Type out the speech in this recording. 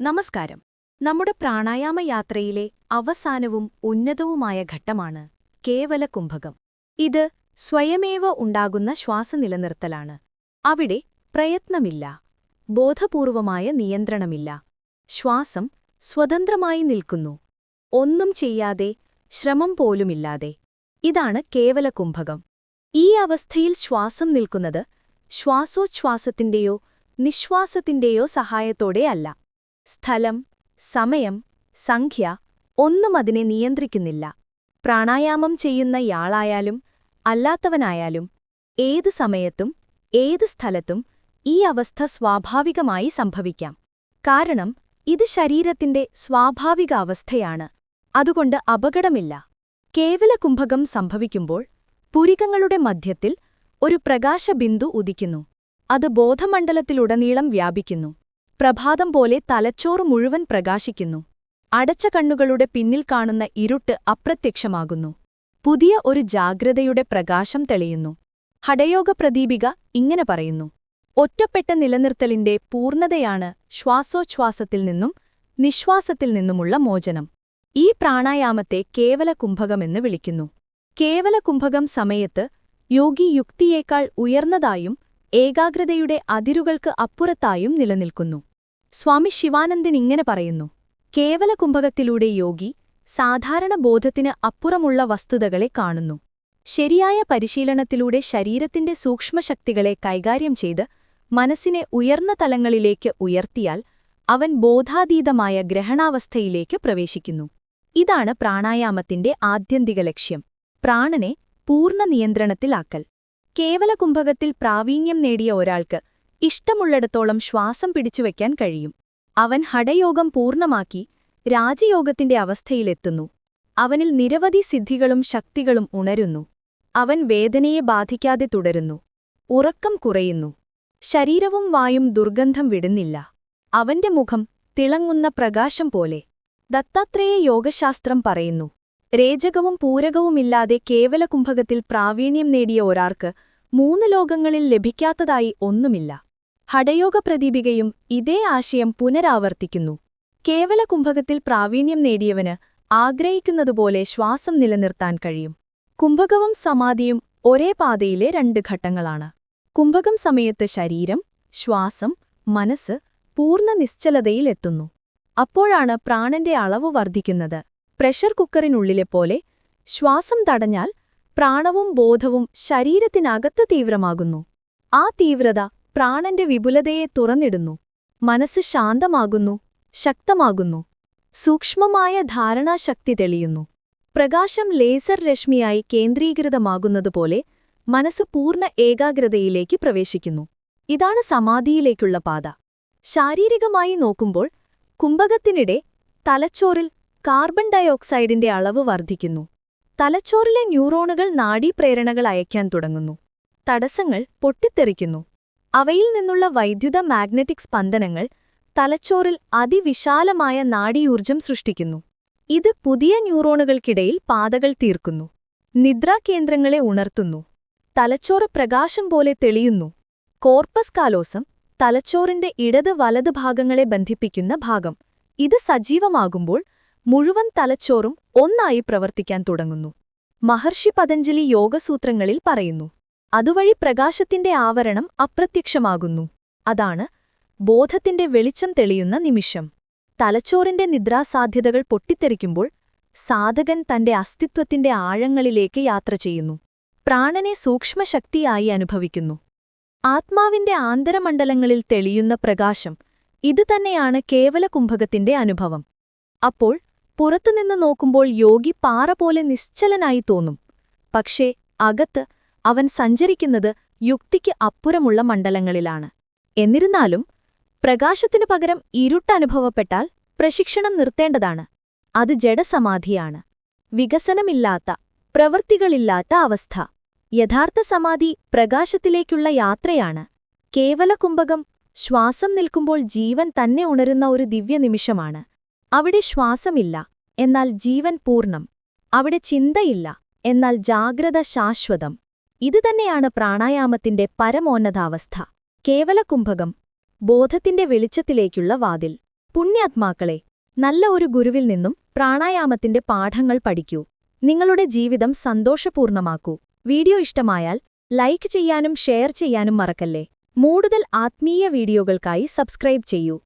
നമസ്കാരം. നമ്മുടെ പ്രാണായാമയാത്രയിലെ അവസാനവും ഉന്നതവുമായ ഘട്ടമാണ് കേവലകുംഭകം. ഇത് സ്വയമേവ ഉണ്ടാകുന്ന ശ്വാസനിലനിർത്തലാണ്. അവിടെ പ്രയത്നമില്ല, ബോധപൂർവമായ നിയന്ത്രണമില്ല. ശ്വാസം സ്വതന്ത്രമായി നിൽക്കുന്നു, ഒന്നും ചെയ്യാതെ, ശ്രമം പോലുമില്ലാതെ. ഇതാണ് കേവലകുംഭകം. ഈ അവസ്ഥയിൽ ശ്വാസം നിൽക്കുന്നത് ശ്വാസോച്ഛ്വാസത്തിന്റെയോ നിശ്വാസത്തിന്റെയോ സഹായത്തോടെയല്ല. സ്ഥലം, സമയം, സംഖ്യ ഒന്നും അതിനെ നിയന്ത്രിക്കുന്നില്ല. പ്രാണായാമം ചെയ്യുന്നയാളായാലും അല്ലാത്തവനായാലും ഏത് സമയത്തും ഏത് സ്ഥലത്തും ഈ അവസ്ഥ സ്വാഭാവികമായി സംഭവിക്കാം. കാരണം ഇത് ശരീരത്തിന്റെ സ്വാഭാവിക അവസ്ഥയാണ്. അതുകൊണ്ട് അപകടമില്ല. കേവലകുംഭകം സംഭവിക്കുമ്പോൾ പുരികങ്ങളുടെ മധ്യത്തിൽ ഒരു പ്രകാശബിന്ദു ഉദിക്കുന്നു. അത് ബോധമണ്ഡലത്തിലുടനീളം വ്യാപിക്കുന്നു. പ്രഭാതം പോലെ തലച്ചോറ് മുഴുവൻ പ്രകാശിക്കുന്നു. അടച്ച കണ്ണുകളുടെ പിന്നിൽ കാണുന്ന ഇരുട്ട് അപ്രത്യക്ഷമാകുന്നു. പുതിയ ഒരു ജാഗ്രതയുടെ പ്രകാശം തെളിയുന്നു. ഹഠയോഗ പ്രദീപിക ഇങ്ങനെ പറയുന്നു: ഒറ്റപ്പെട്ട നിലനിർത്തലിന്റെ പൂർണ്ണതയാണ് ശ്വാസോച്ഛ്വാസത്തിൽ നിന്നും നിശ്വാസത്തിൽ നിന്നുമുള്ള മോചനം. ഈ പ്രാണായാമത്തെ കേവലകുംഭകമെന്ന് വിളിക്കുന്നു. കേവലകുംഭകം സമയത്ത് യോഗി യുക്തിയേക്കാൾ ഉയർന്നതായും ഏകാഗ്രതയുടെ അതിരുകൾക്ക് അപ്പുറത്തായും നിലനിൽക്കുന്നു. സ്വാമി ശിവാനന്ദൻ ഇങ്ങനെ പറയുന്നു: കേവലകുംഭകത്തിലൂടെ യോഗി സാധാരണ ബോധത്തിന് അപ്പുറമുള്ള വസ്തുതകളെ കാണുന്നു. ശരിയായ പരിശീലനത്തിലൂടെ ശരീരത്തിന്റെ സൂക്ഷ്മശക്തികളെ കൈകാര്യം ചെയ്ത് മനസ്സിനെ ഉയർന്ന തലങ്ങളിലേക്ക് ഉയർത്തിയാൽ അവൻ ബോധാതീതമായ ഗ്രഹണാവസ്ഥയിലേക്ക് പ്രവേശിക്കുന്നു. ഇതാണ് പ്രാണായാമത്തിന്റെ ആത്യന്തിക ലക്ഷ്യം: പ്രാണനെ പൂർണ്ണ നിയന്ത്രണത്തിലാക്കൽ. കേവലകുംഭകത്തിൽ പ്രാവീണ്യം നേടിയ ഒരാൾക്ക് ഇഷ്ടമുള്ളിടത്തോളം ശ്വാസം പിടിച്ചുവെക്കാൻ കഴിയും. അവൻ ഹഠയോഗം പൂർണ്ണമാക്കി രാജയോഗത്തിന്റെ അവസ്ഥയിലെത്തുന്നു. അവനിൽ നിരവധി സിദ്ധികളും ശക്തികളും ഉണരുന്നു. അവൻ വേദനയെ ബാധിക്കാതെ തുടരുന്നു. ഉറക്കം കുറയുന്നു. ശരീരവും വായും ദുർഗന്ധം വിടുന്നില്ല. അവന്റെ മുഖം തിളങ്ങുന്ന പ്രകാശം പോലെ. ദത്താത്രേയ യോഗശാസ്ത്രം പറയുന്നു: രേചകവും പൂരകവുമില്ലാതെ കേവലകുംഭകത്തിൽ പ്രാവീണ്യം നേടിയ ഒരാൾക്ക് മൂന്ന് ലോകങ്ങളിൽ ലഭിക്കാത്തതായി ഒന്നുമില്ല. ഹഠയോഗ പ്രദീപികയും ഇതേ ആശയം പുനരാവർത്തിക്കുന്നു. കേവലകുംഭകത്തിൽ പ്രാവീണ്യം നേടിയവന് ആഗ്രഹിക്കുന്നതുപോലെ ശ്വാസം നിലനിർത്താൻ കഴിയും. കുംഭകവും സമാധിയും ഒരേ പാതയിലെ രണ്ട് ഘട്ടങ്ങളാണ്. കുംഭകം സമയത്ത് ശരീരം, ശ്വാസം, മനസ്സ് പൂർണ്ണ നിശ്ചലതയിലെത്തുന്നു. അപ്പോഴാണ് പ്രാണന്റെ അളവ് വർദ്ധിക്കുന്നത്. പ്രഷർ കുക്കറിനുള്ളിലെപ്പോലെ ശ്വാസം തടഞ്ഞാൽ പ്രാണവും ബോധവും ശരീരത്തിനകത്ത് തീവ്രമാകുന്നു. ആ തീവ്രത പ്രാണന്റെ വിപുലതയെ തുറന്നിടുന്നു. മനസ്സ് ശാന്തമാകുന്നു, ശക്തമാകുന്നു. സൂക്ഷ്മമായ ധാരണാശക്തി തെളിയുന്നു. പ്രകാശം ലേസർ രശ്മിയായി കേന്ദ്രീകൃതമാകുന്നതുപോലെ മനസ്സ് പൂർണ്ണ ഏകാഗ്രതയിലേക്ക് പ്രവേശിക്കുന്നു. ഇതാണ് സമാധിയിലേക്കുള്ള പാത. ശാരീരികമായി നോക്കുമ്പോൾ കുംഭകത്തിനിടെ തലച്ചോറിൽ കാർബൺ ഡയോക്സൈഡിന്റെ അളവ് വർദ്ധിക്കുന്നു. തലച്ചോറിലെ ന്യൂറോണുകൾ നാഡീപ്രേരണകൾ അയക്കാൻ തുടങ്ങുന്നു. തടസ്സങ്ങൾ പൊട്ടിത്തെറിക്കുന്നു. അവയിൽ നിന്നുള്ള വൈദ്യുത മാഗ്നറ്റിക് സ്പന്ദനങ്ങൾ തലച്ചോറിൽ അതിവിശാലമായ നാഡീയൂർജ്ജം സൃഷ്ടിക്കുന്നു. ഇത് പുതിയ ന്യൂറോണുകൾക്കിടയിൽ പാതകൾ തീർക്കുന്നു. നിദ്രാകേന്ദ്രങ്ങളെ ഉണർത്തുന്നു. തലച്ചോറ് പ്രകാശം പോലെ തെളിയുന്നു. കോർപ്പസ് കാലോസം, തലച്ചോറിന്റെ ഇടത് വലത് ഭാഗങ്ങളെ ബന്ധിപ്പിക്കുന്ന ഭാഗം, ഇത് സജീവമാകുമ്പോൾ മുഴുവൻ തലച്ചോറും ഒന്നായി പ്രവർത്തിക്കാൻ തുടങ്ങുന്നു. മഹർഷി പതഞ്ജലി യോഗസൂത്രങ്ങളിൽ പറയുന്നു: അതുവഴി പ്രകാശത്തിന്റെ ആവരണം അപ്രത്യക്ഷമാകുന്നു. അതാണ് ബോധത്തിന്റെ വെളിച്ചം തെളിയുന്ന നിമിഷം. തലച്ചോറിന്റെ നിദ്രാസാധ്യതകൾ പൊട്ടിത്തെറിക്കുമ്പോൾ സാധകൻ തന്റെ അസ്തിത്വത്തിന്റെ ആഴങ്ങളിലേക്ക് യാത്ര ചെയ്യുന്നു. പ്രാണനെ സൂക്ഷ്മശക്തിയായി അനുഭവിക്കുന്നു. ആത്മാവിന്റെ ആന്തരമണ്ഡലങ്ങളിൽ തെളിയുന്ന പ്രകാശം, ഇതുതന്നെയാണ് കേവലകുംഭകത്തിന്റെ അനുഭവം. അപ്പോൾ പുറത്തുനിന്ന് നോക്കുമ്പോൾ യോഗി പാറ പോലെ നിശ്ചലനായി തോന്നും. പക്ഷേ അകത്ത് അവൻ സഞ്ചരിക്കുന്നത് യുക്തിക്ക് അപ്പുറമുള്ള മണ്ഡലങ്ങളിലാണ്. എന്നിരുന്നാലും പ്രകാശത്തിനു പകരം ഇരുട്ടനുഭവപ്പെട്ടാൽ പ്രശിക്ഷണം നിർത്തേണ്ടതാണ്. അത് ജഡസമാധിയാണ്. വികസനമില്ലാത്ത, പ്രവൃത്തികളില്ലാത്ത അവസ്ഥ. യഥാർത്ഥ സമാധി പ്രകാശത്തിലേക്കുള്ള യാത്രയാണ്. കേവലകുംഭകം ശ്വാസം നിൽക്കുമ്പോൾ ജീവൻ തന്നെ ഉണരുന്ന ഒരു ദിവ്യനിമിഷമാണ്. അവിടെ ശ്വാസമില്ല, എന്നാൽ ജീവൻ പൂർണ്ണം. അവിടെ ചിന്തയില്ല, എന്നാൽ ജാഗ്രത ശാശ്വതം. ഇതുതന്നെയാണ് പ്രാണായാമത്തിന്റെ പരമോന്നതാവസ്ഥ. കേവലകുംഭകം, ബോധത്തിന്റെ വെളിച്ചത്തിലേക്കുള്ള വാതിൽ. പുണ്യാത്മാക്കളെ, നല്ല ഒരു ഗുരുവിൽ നിന്നും പ്രാണായാമത്തിന്റെ പാഠങ്ങൾ പഠിക്കൂ. നിങ്ങളുടെ ജീവിതം സന്തോഷപൂർണ്ണമാക്കൂ. വീഡിയോ ഇഷ്ടമായാൽ ലൈക്ക് ചെയ്യാനും ഷെയർ ചെയ്യാനും മറക്കല്ലേ. കൂടുതൽ ആത്മീയ വീഡിയോകൾക്കായി സബ്സ്ക്രൈബ് ചെയ്യൂ.